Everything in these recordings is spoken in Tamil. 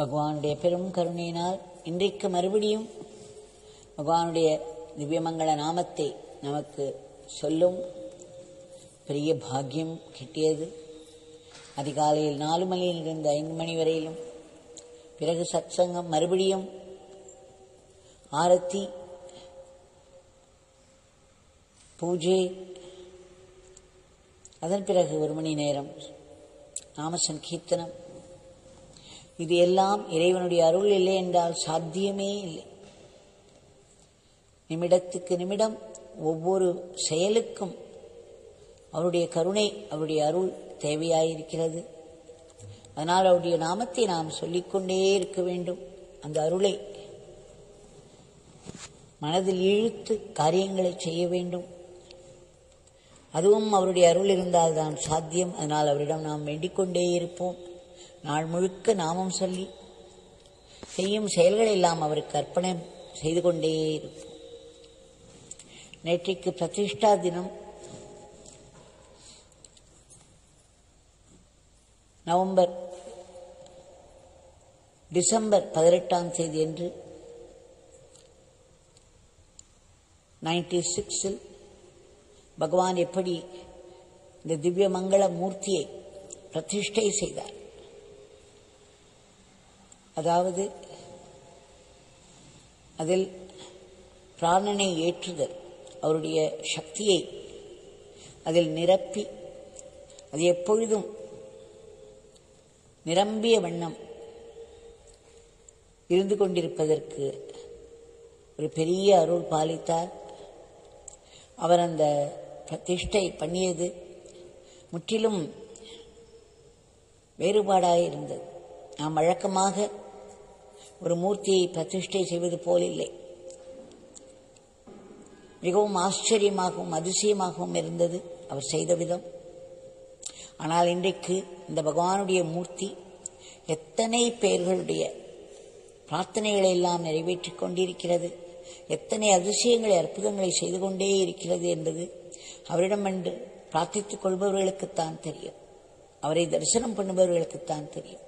பகவானுடைய பெரும் கருணையினால் இன்றைக்கு மறுபடியும் பகவானுடைய திவ்யமங்கள நாமத்தை நமக்கு சொல்லும் பெரிய பாக்கியம் கிட்டியது. அதிகாலையில் 4 மணியிலிருந்து 5 மணி வரையிலும், பிறகு சத்சங்கம், மறுபடியும் ஆரத்தி, பூஜை, அதன் பிறகு 1 மணி நேரம் நாம சங்கீர்த்தனம். இது எல்லாம் இறைவனுடைய அருள் இல்லை என்றால் சாத்தியமே இல்லை. நிமிடத்துக்கு நிமிடம் ஒவ்வொரு செயலுக்கும் அவருடைய கருணை, அவருடைய அருள் தேவையாயிருக்கிறது. அதனால் அவருடைய நாமத்தை நாம் சொல்லிக்கொண்டே இருக்க வேண்டும். அந்த அருளை மனதில் இழுத்து காரியங்களை செய்ய வேண்டும். அதுவும் அவருடைய அருள் இருந்தால் தான் சாத்தியம். அதனால் அவரிடம் நாம் வேண்டிக்கொண்டே இருப்போம். நாள் முழுக்க நாமம் சொல்லி செய்யும் செயல்களை எல்லாம் அவருக்கு அர்ப்பணம் செய்து கொண்டே இருப்போம். நேற்றைக்கு பிரதிஷ்டா தினம். டிசம்பர் 18ஆம் தேதி என்று 96 பகவான் எப்படி இந்த திவ்ய மங்கள மூர்த்தியை பிரதிஷ்டை செய்தார். அதாவது அதில் பிராணனை ஏற்றுதல், அவருடைய சக்தியை அதில் நிரப்பி அது எப்பொழுதும் நிரம்பிய வண்ணம் இருந்து கொண்டிருப்பதற்கு ஒரு பெரிய அருள் பாலித்தார். அவர் அந்த பிரதிஷ்டை பண்ணியது முற்றிலும் வேறுபாடாக இருந்தது. நாம் வழக்கமாக ஒரு மூர்த்தியை பிரதிஷ்டை செய்வது போல் இல்லை. மிகவும் ஆச்சரியமாகவும் அதிசயமாகவும் இருந்தது அவர் செய்த விதம். ஆனால் இன்றைக்கு இந்த பகவானுடைய மூர்த்தி எத்தனை பேர்களுடைய பிரார்த்தனைகளை எல்லாம் நிறைவேற்றிக் கொண்டிருக்கிறது, எத்தனை அதிசயங்களை அற்புதங்களை செய்து கொண்டே இருக்கிறது என்பது அவரிடம் என்று பிரார்த்தித்துக் கொள்பவர்களுக்குத்தான் தெரியும். அவரை தரிசனம் பண்ணுபவர்களுக்குத்தான் தெரியும்.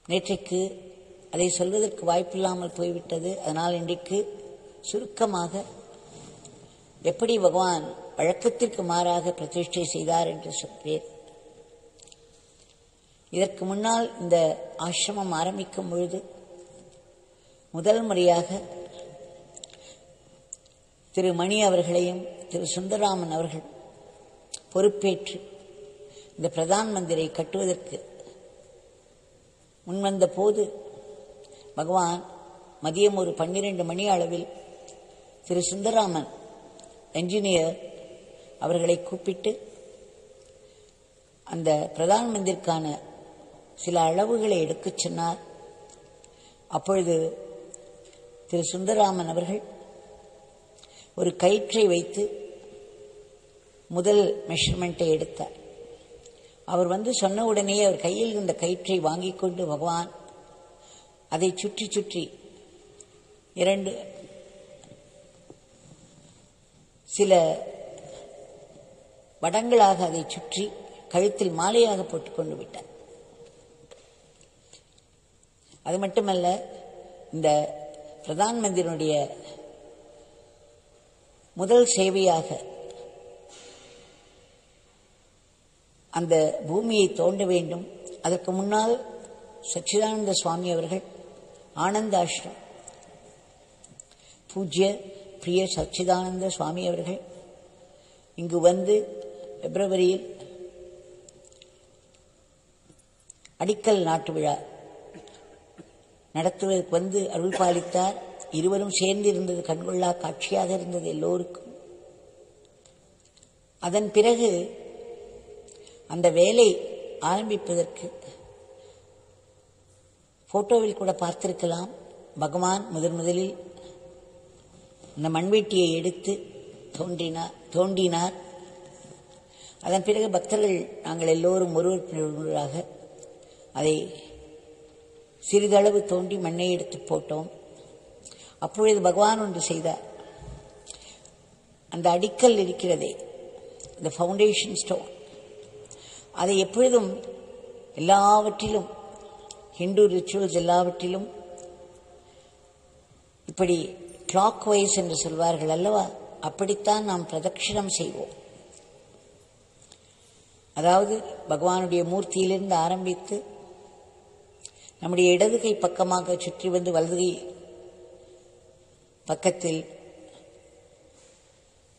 நேற்றைக்கு அதை சொல்வதற்கு வாய்ப்பில்லாமல் போய்விட்டது. அதனால் இன்றைக்கு சுருக்கமாக எப்படி பகவான் வழக்கத்திற்கு மாறாக பிரதிஷ்டை செய்தார் என்று சொல்கிறேன். இதற்கு முன்னால் இந்த ஆசிரமம் ஆரம்பிக்கும் பொழுது முதல் முறையாக திரு மணி அவர்களையும் திரு சுந்தரராமன் அவர்கள் பொறுப்பேற்று இந்த பிரதான் மந்திரை கட்டுவதற்கு முன்வந்த போது பகவான் மதியம் ஒரு 12 மணி அளவில் திரு சுந்தரராமன் என்ஜினியர் அவர்களை கூப்பிட்டு அந்த பிரதான் மந்திற்கான சில அளவுகளை எடுக்கச் சொன்னார். அப்பொழுது திரு சுந்தரராமன் அவர்கள் ஒரு கயிற்றை வைத்து முதல் மெஷர்மெண்ட்டை எடுத்தார். அவர் சொன்ன உடனே அவர் கையில் இருந்த கயிற்றை வாங்கிக் கொண்டு பகவான் அதை சுற்றி சுற்றி 2 சில வடங்களாக அதை சுற்றி கழுத்தில் மாலையாக போட்டுக்கொண்டு விட்டார். அது மட்டுமல்ல, இந்த பிரதான் மந்திரனுடைய முதல் சேவையாக அந்த பூமியை தோண்ட வேண்டும். அதற்கு முன்னால் சச்சிதானந்த சுவாமி அவர்கள் ஆனந்த ஆஷ்ரம் பூஜ்ய பிரிய சச்சிதானந்த சுவாமி அவர்கள் இங்கு பிப்ரவரியில் அடிக்கல் நாட்டு விழா நடத்துவதற்கு அருள் பாலித்தார். இருவரும் சேர்ந்து இருந்தது கண்கொள்ளா காட்சியாக இருந்தது எல்லோருக்கும். அதன் பிறகு அந்த வேலை ஆரம்பிப்பதற்கு போட்டோவில் கூட பார்த்திருக்கலாம். பகவான் முதலில் அந்த மண்வெட்டியை எடுத்து தோண்டினார். அதன் பிறகு பக்தர்கள் நாங்கள் எல்லோரும் ஒருவராக அதை சிறிதளவு தோண்டி மண்ணை எடுத்து போட்டோம். அப்பொழுது பகவான் ஒன்று செய்தார். அந்த அடிக்கல் இருக்கிறதே, இந்த ஃபவுண்டேஷன் ஸ்டோன், அதை எப்பொழுதும் எல்லாவற்றிலும் ஹிந்து ரிச்சுவல்ஸ் எல்லாவற்றிலும் இப்படி கிளாக் வைஸ் என்று சொல்வார்கள் அல்லவா, அப்படித்தான் நாம் பிரதட்சிணம் செய்வோம். அதாவது பகவானுடைய மூர்த்தியிலிருந்து ஆரம்பித்து நம்முடைய இடது கை பக்கமாக சுற்றி வந்து வலது கை பக்கத்தில்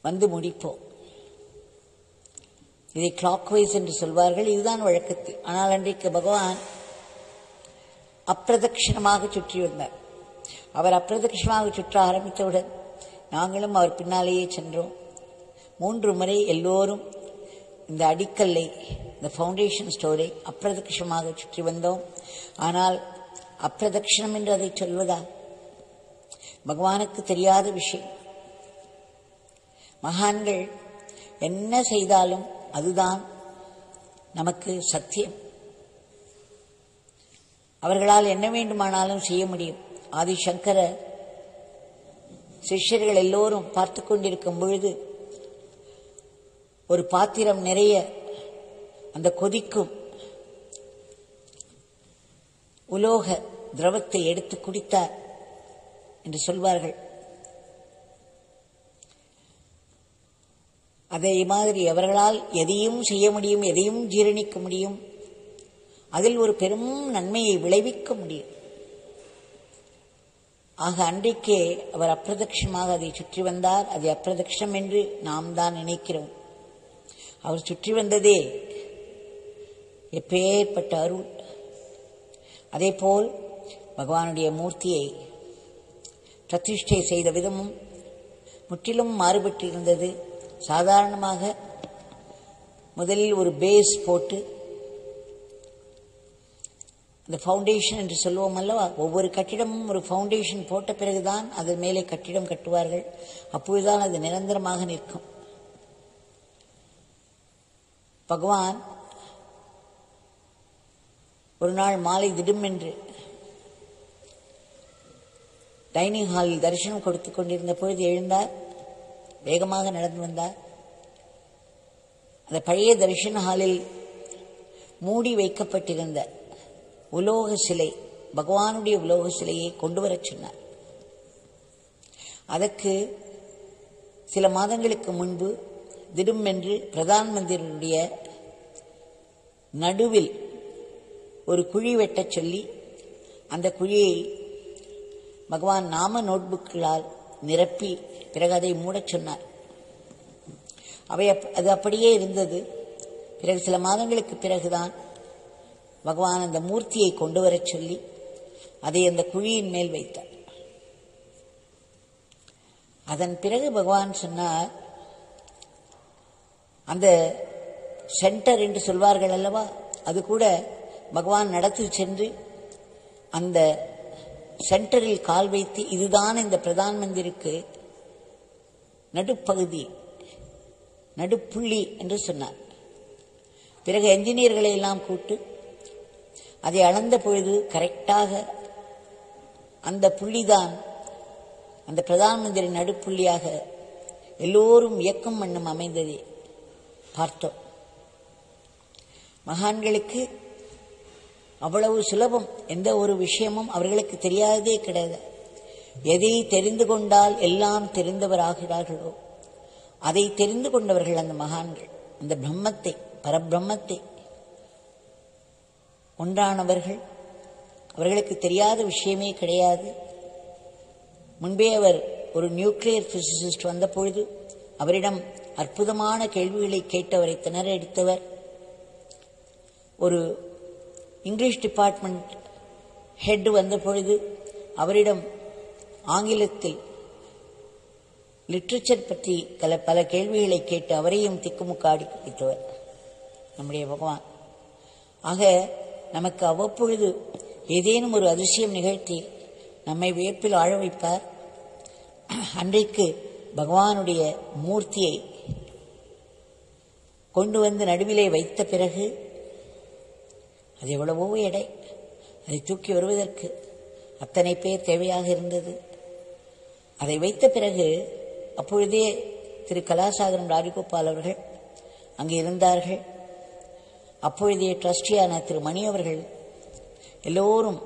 வந்து முடிப்போம். இதை கிளாக் வைஸ் என்று சொல்வார்கள். இதுதான் வழக்கத்தில். ஆனால் அன்றைக்கு பகவான் அப்பிரதட்சிணமாக சுற்றி வந்தார். அவர் அப்பிரதட்சிணமாக சுற்ற ஆரம்பித்தவுடன் நாங்களும் அவர் பின்னாலேயே சென்றோம். 3 முறை எல்லோரும் இந்த அடிக்கல்லை, இந்த ஃபவுண்டேஷன் ஸ்டோரை அப்பிரதட்சிணமாக சுற்றி வந்தோம். ஆனால் அப்பிரதட்சிணம் என்று அதை சொல்வதா? பகவானுக்கு தெரியாத விஷயம். மகான்கள் என்ன செய்தாலும் அதுதான் நமக்கு சத்தியம். அவர்களால் என்ன வேண்டுமானாலும் செய்ய முடியும். ஆதிசங்கர சிஷ்யர்கள் எல்லோரும் பார்த்து கொண்டிருக்கும் பொழுது ஒரு பாத்திரம் நிறைய அந்த கொதிக்கும் உலோக திரவத்தை எடுத்து குடித்தார் என்று சொல்வார்கள். அதே மாதிரி அவர்களால் எதையும் செய்ய முடியும், எதையும் ஜீரணிக்க முடியும், அதில் ஒரு பெரும் நன்மையை விளைவிக்க முடியும். ஆக அன்றைக்கே அவர் அப்பிரதட்சணமாக அதை சுற்றி வந்தார். அதை அப்பிரதட்சணம் என்று நாம் தான் நினைக்கிறோம். அவர் சுற்றி வந்ததே எப்பேற்பட்ட அருள். அதேபோல் பகவானுடைய மூர்த்தியை பிரதிஷ்டை செய்த விதமும் முற்றிலும் மாறுபட்டு இருந்தது. சாதாரணமாக முதலில் ஒரு பேஸ் போட்டு, அந்த ஃபவுண்டேஷன் என்று சொல்லுவோம் அல்லவா, ஒவ்வொரு கட்டிடமும் ஒரு ஃபவுண்டேஷன் போட்ட பிறகுதான் அது மேலே கட்டிடம் கட்டுவார்கள். அப்பொழுதுதான் அது நிரந்தரமாக நிற்கும். பகவான் ஒரு நாள் மாலை திடுமென்று டைனிங் ஹாலில் தரிசனம் கொடுத்துக் கொண்டிருந்த பொழுது எழுந்தார். வேகமாக நடந்து வந்தார். அந்த பழைய தரிசன ஹாலில் மூடி வைக்கப்பட்டிருந்த உலோக சிலை, பகவானுடைய உலோக சிலையை கொண்டு வரச் சொன்னார். அதற்கு சில மாதங்களுக்கு முன்பு திடுமென்று பிரதான் மந்திரியுடைய நடுவில் ஒரு குழி வெட்டச் சொல்லி அந்த குழியை பகவான் நாம நோட்புக்களால் நிரப்பி பிறகு அதை மூடச் சொன்னார். அது அப்படியே இருந்தது. பிறகு சில மாதங்களுக்கு பிறகுதான் பகவான் அந்த மூர்த்தியை கொண்டு வரச் சொல்லி அதை அந்த குழியின் மேல் வைத்தார். அதன் பிறகு பகவான் சொன்னார், அந்த சென்டர் என்று சொல்வார்கள் அல்லவா, அது கூட பகவான் நடத்தி சென்று அந்த சென்டரில் கால் வைத்து இதுதான் இந்த பிரதான் மந்திருக்கு நடுப்பகுதி, நடுப்புள்ளி என்று சொன்னார். பிறகு என்ஜினியர்களை எல்லாம் கூட்டு அதை அளந்த பொழுது கரெக்டாக அந்த புள்ளிதான் அந்த பிரதான் மந்திரி நடுப்புள்ளியாக எல்லோரும் இயக்கும் வண்ணம் அமைந்ததை பார்த்தோம். மகான்களுக்கு அவ்வளவு சுலபம். எந்த ஒரு விஷயமும் அவர்களுக்கு தெரியாததே கிடையாது. எதை தெரிந்து கொண்டால் எல்லாம் தெரிந்தவராகிறார்களோ அதை தெரிந்து கொண்டவர்கள் அந்த மகான்கள். அந்த பிரம்மத்தை, பரபிரம்மத்தை ஒன்றானவர்கள். அவர்களுக்கு தெரியாத விஷயமே கிடையாது. முன்பே அவர் ஒரு நியூக்ளியர் பிசிசிஸ்ட் வந்த பொழுது அவரிடம் அற்புதமான கேள்விகளை கேட்டவரை திணறடித்தவர். ஒரு இங்கிலீஷ் டிபார்ட்மெண்ட் ஹெட் வந்த பொழுது அவரிடம் ஆங்கிலத்தில் லிட்ரேச்சர் பற்றி பல கேள்விகளை கேட்டு அவரையும் திக்குமுக்காடி வைத்தவர் நம்முடைய பகவான். ஆக நமக்கு அவ்வப்பொழுது ஏதேனும் ஒரு அதிசயம் நிகழ்த்தி நம்மை வியப்பில் ஆழ வைப்பார். அன்றைக்கு பகவானுடைய மூர்த்தியை கொண்டு வந்து நடுவிலே வைத்த பிறகு அது எவ்வளவோ எடை, அதை தூக்கி வருவதற்கு அத்தனை பேர் தேவையாக இருந்தது. அதை வைத்த பிறகு அப்பொழுதே திரு கலாசாகரம் ராஜகோபால் அவர்கள் அங்கே இருந்தார்கள். அப்பொழுதைய ட்ரஸ்டியான திரு மணி அவர்கள் எல்லோரும்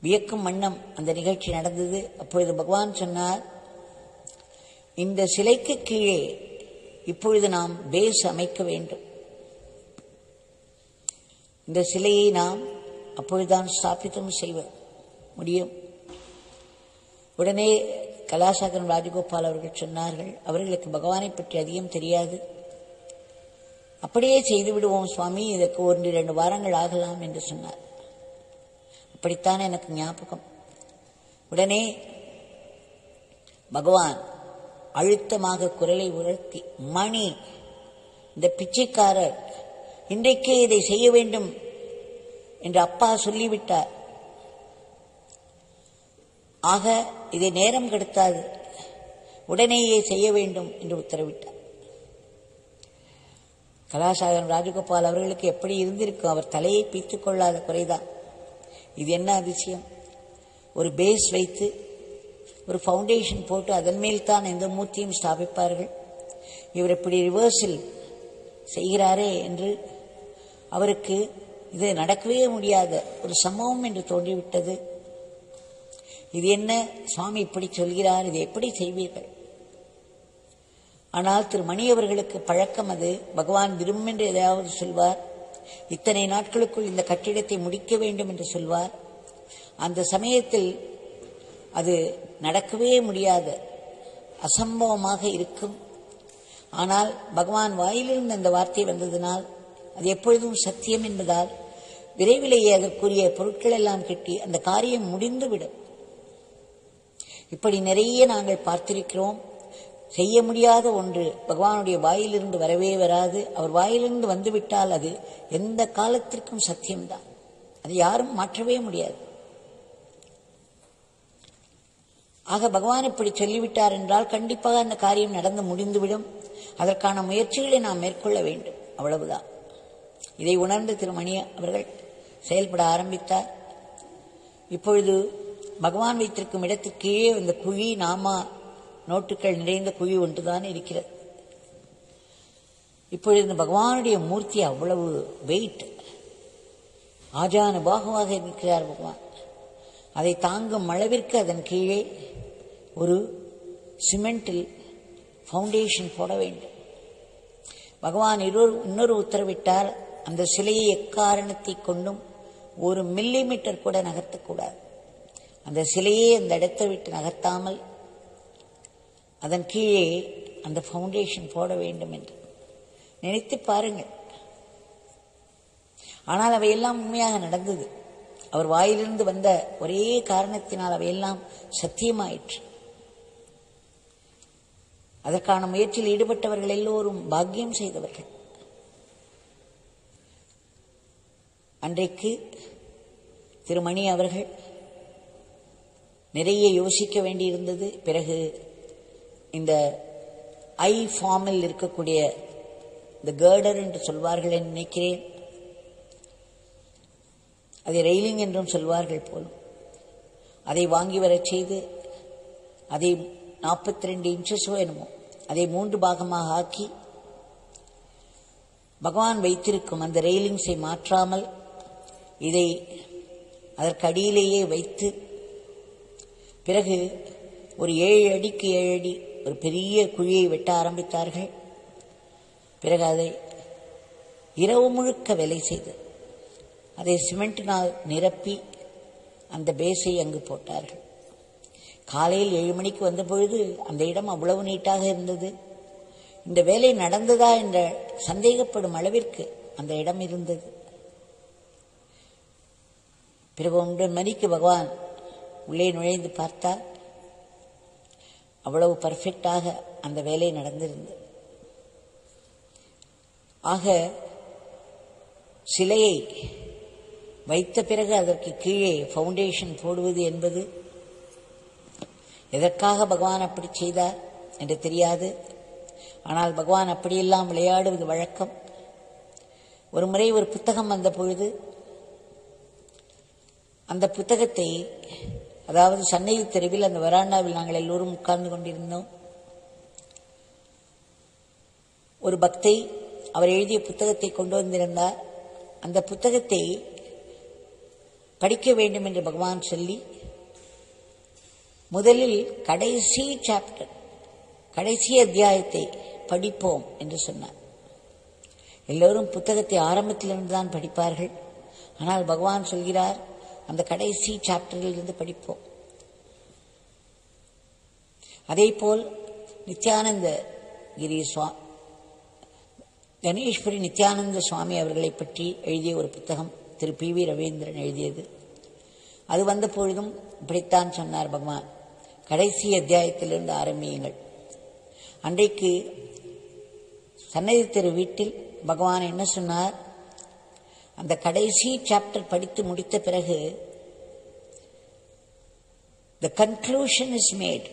வியக்கும் வண்ணம் அந்த நிகழ்ச்சி நடந்தது. அப்பொழுது பகவான் சொன்னார், இந்த சிலைக்கு கீழே இப்பொழுது நாம் பேஸ் அமைக்க வேண்டும். இந்த சிலையை நாம் அப்பொழுதுதான் ஸ்தாபிதம் செய்ய முடியும். உடனே கலாசாகரன் ராஜகோபால் அவர்கள் சொன்னார்கள், அவர்களுக்கு பகவானை பற்றி அதிகம் தெரியாது, அப்படியே செய்து விடுவோம் சுவாமி, இதற்கு 1-2 வாரங்கள் ஆகலாம் என்று சொன்னார். அப்படித்தான் எனக்கு ஞாபகம். உடனே பகவான் அழுத்தமாக குரலை உயர்த்தி, மணி, இந்த பிச்சைக்காரர் இன்றைக்கே இதை செய்ய வேண்டும் என்று அப்பா சொல்லிவிட்டார். ஆக இதை நேரம் கெடுத்தாது, உடனேயே செய்ய வேண்டும் என்று உத்தரவிட்டார். கலாசாகரன் ராஜகோபால் அவர்களுக்கு எப்படி இருந்திருக்கும்? அவர் தலையை பீத்துக் கொள்ளாத குறைதான். இது என்ன அதிசயம்! ஒரு பேஸ் வைத்து ஒரு ஃபவுண்டேஷன் போட்டு அதன் மேல் தான் எந்த மூர்த்தியும் ஸ்தாபிப்பார்கள். இவர் இப்படி ரிவர்சல் செய்கிறாரே என்று அவருக்கு இது நடக்கவே முடியாத ஒரு சம்பவம் என்று தோன்றிவிட்டது. இது என்ன சுவாமி இப்படி சொல்கிறார், இதை எப்படி செய்வீர்கள்? ஆனால் திரு மணி அவர்களுக்கு பழக்கம் அது. பகவான் விரும்பென்று எதையாவது சொல்வார், இத்தனை நாட்களுக்குள் இந்த கட்டிடத்தை முடிக்க வேண்டும் என்று சொல்வார். அந்த சமயத்தில் அது நடக்கவே முடியாத அசம்பவமாக இருக்கும். ஆனால் பகவான் வாயிலிருந்து அந்த வார்த்தை வந்ததினால் அது எப்பொழுதும் சத்தியம் என்பதால் விரைவிலேயே அதற்குரிய பொருட்கள் எல்லாம் கிட்டி அந்த காரியம் முடிந்துவிடும். இப்படி நிறைய நாங்கள் பார்த்திருக்கிறோம். செய்ய முடியாத ஒன்று பகவானுடைய வாயிலிருந்து வரவே வராது. அவர் வாயிலிருந்து வந்துவிட்டால் அது எந்த காலத்திற்கும் சத்தியம்தான். அது யாரும் மாற்றவே முடியாது. ஆக பகவான் இப்படி சொல்லிவிட்டார் என்றால் கண்டிப்பாக அந்த காரியம் நடந்து முடிந்துவிடும். அதற்கான முயற்சிகளை நாம் மேற்கொள்ள வேண்டும், அவ்வளவுதான். இதை உணர்ந்து திருமணி அவர்கள் செயல்பட ஆரம்பித்தார். இப்பொழுது பகவான் வைத்திருக்கும் இடத்துக்கு கீழே இந்த குழி, நாமா நோட்டுகள் நிறைந்த குழி ஒன்றுதான் இருக்கிறது. இப்பொழுது இந்த பகவானுடைய மூர்த்தி அவ்வளவு வெயிட், ஆஜானுபாகமாக இருக்கிறார் பகவான். அதை தாங்கும் அளவிற்கு அதன் கீழே ஒரு சிமெண்டில் ஃபவுண்டேஷன் போட வேண்டும். பகவான் இன்னொரு உத்தரவிட்டார், அந்த சிலையை எக்காரணத்தை கொண்டும் 1 மில்லிமீட்டர் கூட நகர்த்தக்கூடாது. அந்த சிலையை அந்த இடத்தை விட்டு நகர்த்தாமல் அதன் கீழே அந்த ஃபவுண்டேஷன் போட வேண்டும் என்று நினைத்து பாருங்கள். ஆனால் அவையெல்லாம் உண்மையாக நடந்தது. அவர் வாயிலிருந்து வந்த ஒரே காரணத்தினால் அவையெல்லாம் சத்தியமாயிற்று. அதற்கான முயற்சியில் ஈடுபட்டவர்கள் எல்லோரும் பாக்கியம் செய்தவர்கள். அன்றைக்கு திருமணி அவர்கள் நிறைய யோசிக்க வேண்டியிருந்தது. பிறகு இந்த ஐ ஃபார்மில் இருக்கக்கூடிய இந்த கேர்டர் என்று சொல்வார்கள் என்று நினைக்கிறேன், அதை ரெயிலிங் என்றும் சொல்வார்கள் போலும், அதை வாங்கி வரச் செய்து அதை 42 இன்ச்சஸோ என்னமோ அதை 3 பாகமாக ஆக்கி பகவான் வைத்திருக்கும் அந்த ரெயிலிங்ஸை மாற்றாமல் இதை அதற்கு அடியிலேயே வைத்து பிறகு ஒரு 7 அடிக்கு 7 அடி ஒரு பெரிய குழியை வெட்ட ஆரம்பித்தார்கள். பிறகு அதை இரவு முழுக்க வேலை செய்து அதை சிமெண்டினால் நிரப்பி அந்த பேஸை அங்கு போட்டார்கள். காலையில் 7 மணிக்கு வந்தபொழுது அந்த இடம் அவ்வளவு நீட்டாக இருந்தது. இந்த வேலை நடந்ததா என்ற சந்தேகப்படும் அளவிற்கு அந்த இடம் இருந்தது. பிறகு 1 மணிக்கு பகவான் உள்ளே நுழைந்து பார்த்தார். அவ்வளவு பர்ஃபெக்டாக அந்த வேலை நடந்திருந்தது. ஆக சிலையை வைத்த பிறகு அதற்கு கீழே ஃபவுண்டேஷன் போடுவது என்பது எதற்காக பகவான் அப்படி செய்தார் என்று தெரியாது. ஆனால் பகவான் அப்படியெல்லாம் விளையாடுவது வழக்கம். ஒரு முறை ஒரு புத்தகம் வந்த பொழுது அந்த புத்தகத்தை, அதாவது சந்நிதி தெருவில் அந்த வராண்டாவில் நாங்கள் எல்லோரும் உட்கார்ந்து கொண்டிருந்தோம். ஒரு பக்தை அவர் எழுதிய புத்தகத்தை கொண்டு வந்திருந்தார். அந்த புத்தகத்தை படிக்க வேண்டும் என்று பகவான் சொல்லி முதலில் கடைசி சாப்டர், கடைசி அத்தியாயத்தை படிப்போம் என்று சொன்னார். எல்லோரும் புத்தகத்தை ஆரம்பத்திலிருந்து தான் படிப்பார்கள். ஆனால் பகவான் சொல்கிறார், அந்த கடைசி சாப்டரிலிருந்து படிப்போம். அதேபோல் நித்யானந்த கிரி கணேஸ்வரி நித்யானந்த சுவாமி அவர்களை பற்றி எழுதிய ஒரு புத்தகம் திரு பி.வி. ரவீந்திரன் எழுதியது. அது வந்த பொழுதும் இப்படித்தான் சொன்னார் பகவான், கடைசி அத்தியாயத்திலிருந்து ஆரம்பியுங்கள். அன்றைக்கு சன்னதி தெரு வீட்டில் பகவான் என்ன சொன்னார், அந்த கடைசி சாப்டர் படித்து முடித்த பிறகு the conclusion is made.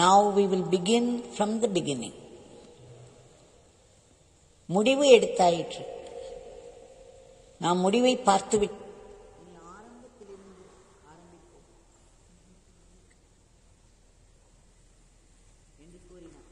Now we will begin from the beginning. முடிவு எடுத்தாயிற்று. நாம் முடிவை பார்த்துவிட்டு ஆரம்பத்திலிருந்து ஆரம்பிப்போம் என்று கூறினார்.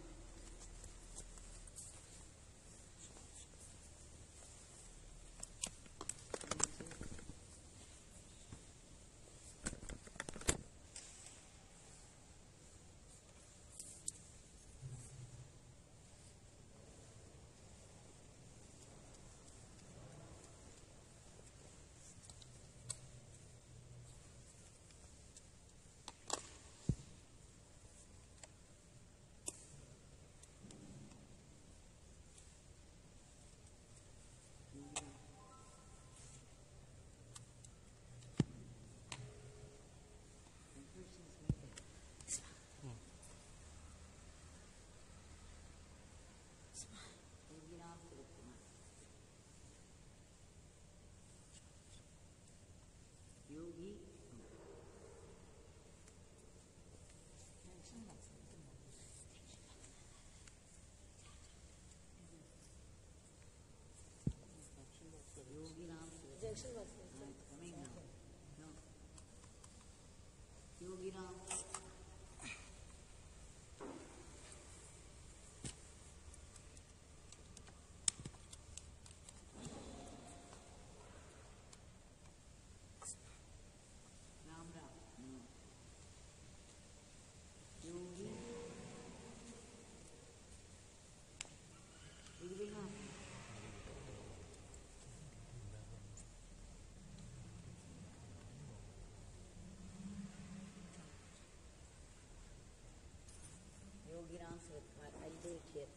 I'll do it here.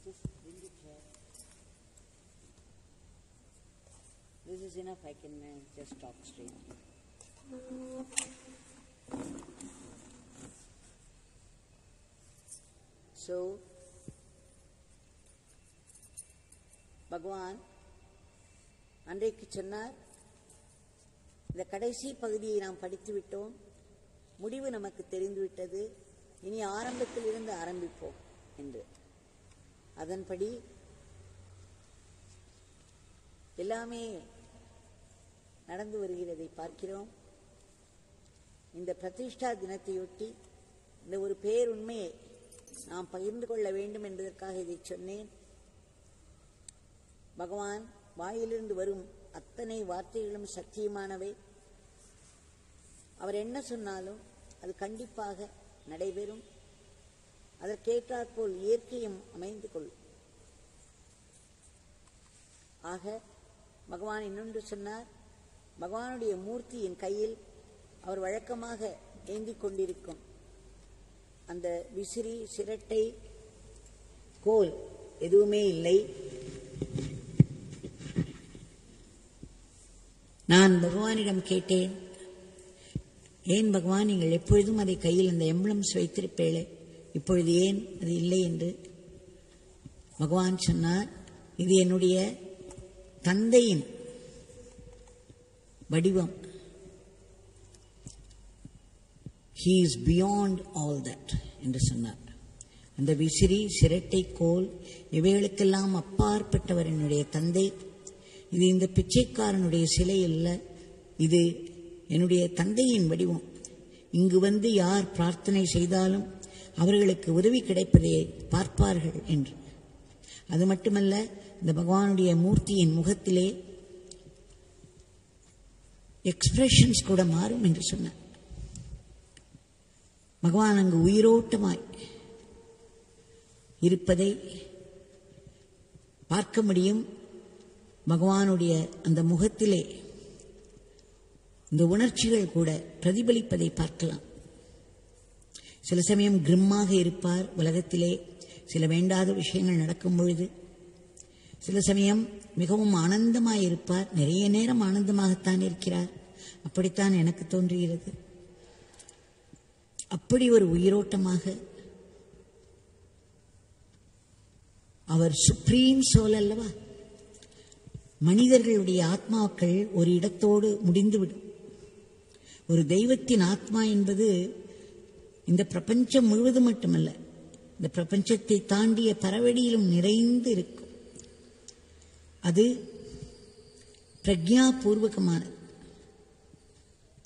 Just bring it here. This is enough. I can just talk straight. So, பகவான் அன்றைக்கு சொன்னார், இந்த கடைசி பகுதியை நாம் படித்து விட்டோம், முடிவு நமக்கு தெரிந்துவிட்டது, இனி ஆரம்பத்தில் இருந்து ஆரம்பிப்போம் என்று. அதன்படி எல்லாமே நடந்து வருகிறதை பார்க்கிறோம். இந்த பிரதிஷ்டா தினத்தையொட்டி இந்த ஒரு பேருண்மையை நாம் பகிர்ந்து கொள்ள வேண்டும் என்பதற்காக இதை சொன்னேன். பகவான் வாயிலிருந்து வரும் அத்தனை வார்த்தைகளும் சத்தியமானவை. அவர் என்ன சொன்னாலும் அது கண்டிப்பாக நடைபெறும். அதற்கேற்றாற்போல் இயற்கையும் அமைந்து கொள்ளும். ஆக பகவான் இன்னொன்று சொன்னார், பகவானுடைய மூர்த்தியின் கையில் அவர் வழக்கமாக ஏந்திக் கொண்டிருக்கும் அந்த விசிறி, சிரட்டை, கோல் எதுவுமே இல்லை. நான் பகவானிடம் கேட்டேன், ஏன் பகவான் நீங்கள் எப்பொழுதும் அதை கையில் அந்த எம்பளம்ஸ் வைத்திருப்பேளே, இப்பொழுது ஏன் அது இல்லை என்று. பகவான் சொன்னார், இது என்னுடைய தந்தையின் வடிவம். He is beyond all that என்று சொன்னார். அந்த விசிறி, சிரட்டை, கோல் இவைகளுக்கெல்லாம் அப்பாற்பட்டவர் என்னுடைய தந்தை. இது இந்த பிச்சைக்காரனுடைய சிலை அல்ல, இது என்னுடைய தந்தையின் வடிவம். இங்கு வந்து யார் பிரார்த்தனை செய்தாலும் அவர்களுக்கு உதவி கிடைப்பதை பார்ப்பார்கள் என்று. அது மட்டுமல்ல, இந்த பகவானுடைய மூர்த்தியின் முகத்திலே எக்ஸ்பிரஷன்ஸ் கூட மாறும் என்று சொன்னார். பகவான் அங்கு உயிரோட்டமாய் இருப்பதை பார்க்க முடியும். பகவானுடைய அந்த முகத்திலே இந்த உணர்ச்சிகள் கூட பிரதிபலிப்பதை பார்க்கலாம். சில சமயம் கிரிம்மாக இருப்பார் உலகத்திலே, சில வேண்டாத விஷயங்கள் நடக்கும் பொழுது. சில சமயம் மிகவும் ஆனந்தமாய் இருப்பார், நிறைய நேரம் ஆனந்தமாகத்தான் இருக்கிறார். அப்படித்தான் எனக்கு தோன்றுகிறது. அப்படி ஒரு உயிரோட்டமாக அவர் சுப்ரீம் சோல் அல்லவா. மனிதர்களுடைய ஆத்மாக்கள் ஒரு இடத்தோடு முடிந்துவிடும். ஒரு தெய்வத்தின் ஆத்மா என்பது இந்த பிரபஞ்சம் முழுவதும் மட்டுமல்ல, இந்த பிரபஞ்சத்தை தாண்டிய பரவடியிலும் நிறைந்து இருக்கும். அது பிரக்ஞாபூர்வகமானது.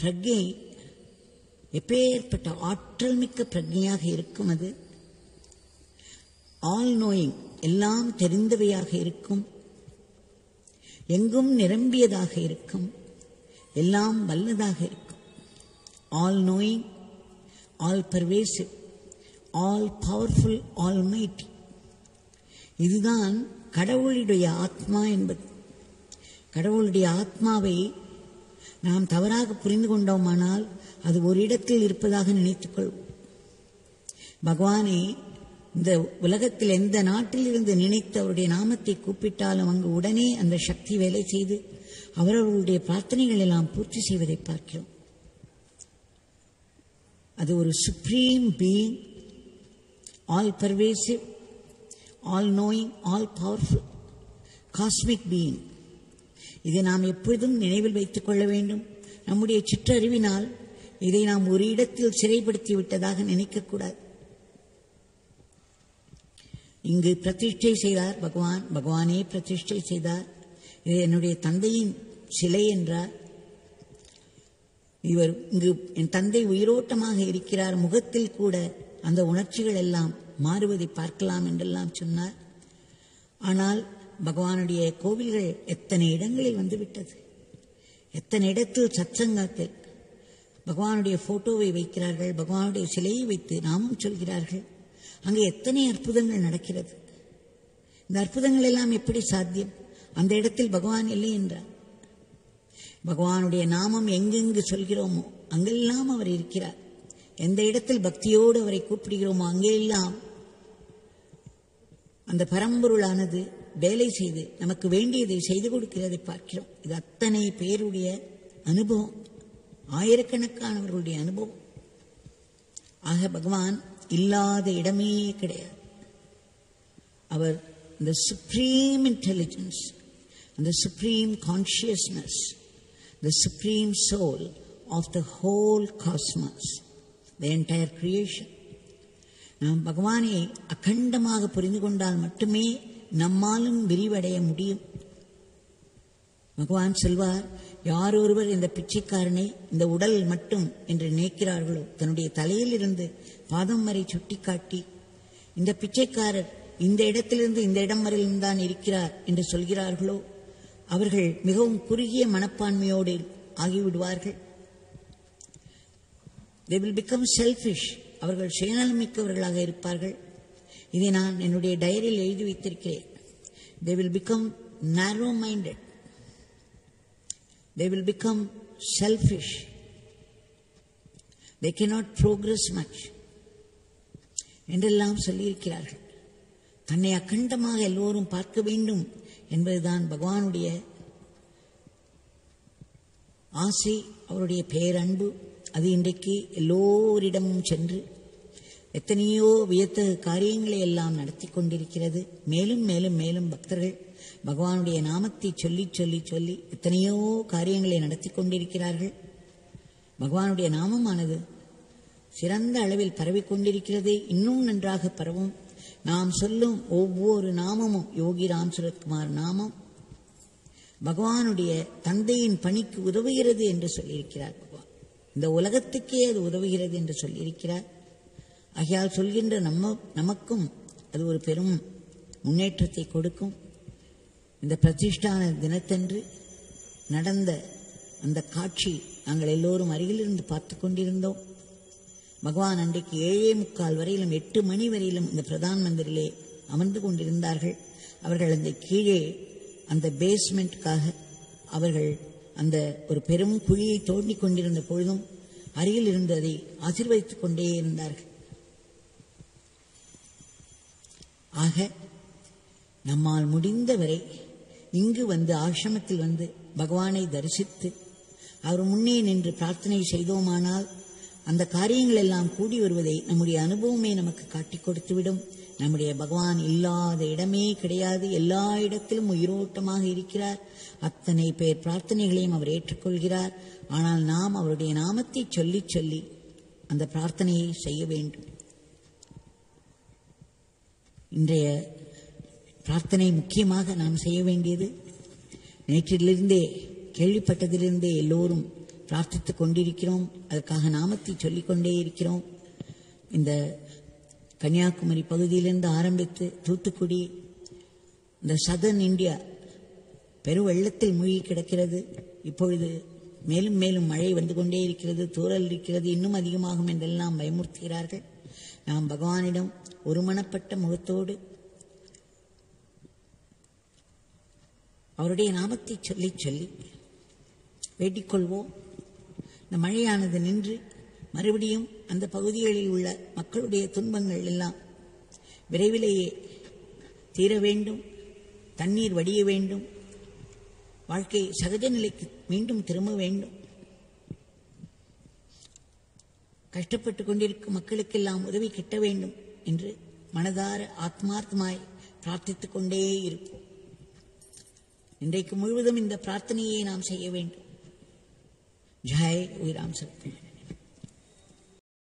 பிரக்ஞை எப்பேற்பட்ட ஆற்றல் மிக்க பிரக்ஞையாக இருக்கும். அது ஆல் நோயிங், எல்லாம் தெரிந்தவையாக இருக்கும், எங்கும் நிரம்பியதாக இருக்கும், எல்லாம் வல்லதாக இருக்கும். All knowing, all pervasive, all powerful, all mighty. இதுதான் கடவுளுடைய ஆத்மா என்பது. கடவுளுடைய ஆத்மாவை நாம் தவறாக புரிந்து கொண்டோமானால் அது ஒரு இடத்தில் இருப்பதாக நினைத்துக் கொள்வோம். பகவானை இந்த உலகத்தில் எந்த நாட்டிலிருந்து நினைத்து அவருடைய நாமத்தை கூப்பிட்டாலும் அங்கு உடனே அந்த சக்தி வேலை செய்து அவரவர்களுடைய பிரார்த்தனைகள் எல்லாம் பூர்த்தி செய்வதை பார்க்கிறோம். அது ஒரு supreme being, all pervasive, all knowing, all powerful, cosmic being. இதை நாம் எப்பொழுதும் நினைவில் வைத்துக் கொள்ள வேண்டும். நம்முடைய சிற்றறிவினால் இதை நாம் ஒரு இடத்தில் சிறைப்படுத்தி விட்டதாக நினைக்கக்கூடாது. இங்கு பிரதிஷ்டை செய்தார் பகவான், பகவானே பிரதிஷ்டை செய்தார். இது என்னுடைய தந்தையின் சிலை என்றார். இவர் இங்கு என் தந்தை உயிரோட்டமாக இருக்கிறார், முகத்தில் கூட அந்த உணர்ச்சிகள் எல்லாம் மாறுவதை பார்க்கலாம் என்றெல்லாம் சொன்னார். ஆனால் பகவானுடைய கோவில்கள் எத்தனை இடங்களில் வந்துவிட்டது. எத்தனை இடத்தில் சத்சங்கத்தில் பகவானுடைய போட்டோவை வைக்கிறார்கள், பகவானுடைய சிலையை வைத்து நாமும் சொல்கிறார்கள். அங்கே எத்தனை அற்புதங்கள் நடக்கிறது. இந்த அற்புதங்கள் எல்லாம் எப்படி சாத்தியம்? அந்த இடத்தில் பகவான் இல்லை என்றார். பகவானுடைய நாமம் எங்கெங்கு சொல்கிறோமோ அங்கெல்லாம் அவர் இருக்கிறார். எந்த இடத்தில் பக்தியோடு அவரை கூப்பிடுகிறோமோ அங்கெல்லாம் அந்த பரம்பொருளானது வேலை செய்து நமக்கு வேண்டியதை செய்து கொடுக்கிறதை பார்க்கிறோம். இது அத்தனை பேருடைய அனுபவம், ஆயிரக்கணக்கானவர்களுடைய அனுபவம். ஆக பகவான் இல்லாத இடமே கிடையாது. அவர் the supreme intelligence and the supreme consciousness, the supreme soul of the whole cosmos, the entire creation. நாம் பகவானை அகண்டமாக புரிந்து கொண்டால் மட்டுமே நம்மாலும் விரிவடைய முடியும். பகவான் சொல்வார், யார் ஒருவர் இந்த பிச்சைக்காரனை இந்த உடல் மட்டும் என்று நினைக்கிறார்களோ, தன்னுடைய தலையில் இருந்து பாதம் வரை சுட்டிக்காட்டி இந்த பிச்சைக்காரர் இந்த இடத்திலிருந்து இந்த இடம் வரையிலும் தான் இருக்கிறார் என்று சொல்கிறார்களோ, அவர்கள் மிகவும் குறுகிய மனப்பான்மையோடு ஆகிவிடுவார்கள். They will become selfish. அவர்கள் சுயநலமிக்கவர்களாக இருப்பார்கள். இதை நான் என்னுடைய டைரியில் எழுதி வைத்திருக்கிறேன். They will become narrow-minded. They will become selfish. They cannot progress much என்றெல்லாம் சொல்லியிருக்கிறார்கள். தன்னை அகண்டமாக எல்லோரும் பார்க்க வேண்டும் என்பதுதான் பகவானுடைய ஆசை, அவருடைய பேரன்பு. அது இன்றைக்கு எல்லோரிடமும் சென்று எத்தனையோ வியத்தகு காரியங்களை எல்லாம் நடத்தி கொண்டிருக்கிறது. மேலும் மேலும் மேலும் பக்தர்கள் பகவானுடைய நாமத்தை சொல்லி சொல்லி சொல்லி எத்தனையோ காரியங்களை நடத்தி கொண்டிருக்கிறார்கள். பகவானுடைய நாமமானது சிறந்த அளவில் பரவிக்கொண்டிருக்கிறது. இன்னும் நன்றாக பரவும். நாம் சொல்லும் ஒவ்வொரு நாமமும் யோகி ராம் சுரத்குமார் நாமம் பகவானுடைய தந்தையின் பணிக்கு உதவுகிறது என்று சொல்லியிருக்கிறார். பகவான் இந்த உலகத்துக்கே அது உதவுகிறது என்று சொல்லியிருக்கிறார். ஆகையால் சொல்கின்ற நமக்கும் அது ஒரு பெரும் முன்னேற்றத்தை கொடுக்கும். இந்த பிரதிஷ்டான தினத்தன்று நடந்த அந்த காட்சி நாங்கள் எல்லோரும் அருகிலிருந்து பார்த்து கொண்டிருந்தோம். பகவான் அன்றைக்கு 7:45 வரையிலும் 8 மணி வரையிலும் இந்த பிரதான் மந்திரிலே அமர்ந்து கொண்டிருந்தார்கள். அவர்கள் அந்த கீழே அந்த பேஸ்மெண்ட்டுக்காக அவர்கள் அந்த ஒரு பெரும் குழியை தோண்டி கொண்டிருந்த பொழுதும் அருகில் இருந்து அதை ஆசீர்வதித்துக் கொண்டே இருந்தார்கள். ஆக நம்மால் முடிந்தவரை இங்கு வந்து ஆசிரமத்தில் வந்து பகவானை தரிசித்து அவர் முன்னே நின்று பிரார்த்தனை செய்தோமானால் அந்த காரியங்கள் எல்லாம் கூடி வருவதை நம்முடைய அனுபவமே நமக்கு காட்டிக் கொடுத்துவிடும். நம்முடைய பகவான் இல்லாத இடமே கிடையாது. எல்லா இடத்திலும் உயிரோட்டமாக இருக்கிறார். அத்தனை பேர் பிரார்த்தனைகளையும் அவர் ஏற்றுக்கொள்கிறார். ஆனால் நாம் அவருடைய நாமத்தை சொல்லி சொல்லி அந்த பிரார்த்தனையை செய்ய வேண்டும். இன்றைய பிரார்த்தனை முக்கியமாக நாம் செய்ய வேண்டியது, நேற்றிலிருந்தே கேள்விப்பட்டதிலிருந்தே எல்லோரும் பிரார்த்தித்துக் கொண்டிருக்கிறோம். அதற்காக நாமத்தை சொல்லிக்கொண்டே இருக்கிறோம். இந்த கன்னியாகுமரி பகுதியிலிருந்து ஆரம்பித்து தூத்துக்குடி, இந்த சதர்ன் இந்தியா பெருவெள்ளத்தில் மூழ்கி கிடக்கிறது. இப்பொழுது மேலும் மேலும் மழை வந்து கொண்டே இருக்கிறது, தூறல் இருக்கிறது, இன்னும் அதிகமாகும் என்றெல்லாம் பயமுறுத்துகிறார்கள். நாம் பகவானிடம் ஒருமனப்பட்ட முகத்தோடு அவருடைய நாமத்தை சொல்லி சொல்லி வேண்டிக் கொள்வோம். இந்த மழையானது நின்று மறுபடியும் அந்த பகுதிகளில் உள்ள மக்களுடைய துன்பங்கள் எல்லாம் விரைவிலேயே தீர வேண்டும். தண்ணீர் வடிய வேண்டும். வாழ்க்கை சகஜ நிலைக்கு மீண்டும் திரும்ப வேண்டும். கஷ்டப்பட்டு கொண்டிருக்கும் மக்களுக்கெல்லாம் உதவி கிட்ட வேண்டும் என்று மனதார ஆத்மார்த்தமாய் பிரார்த்தித்துக் கொண்டே இருப்போம். இன்றைக்கு முழுவதும் இந்த பிரார்த்தனையை நாம் செய்ய வேண்டும். ஜெய் ஸ்ரீ ராம் சத்குரு.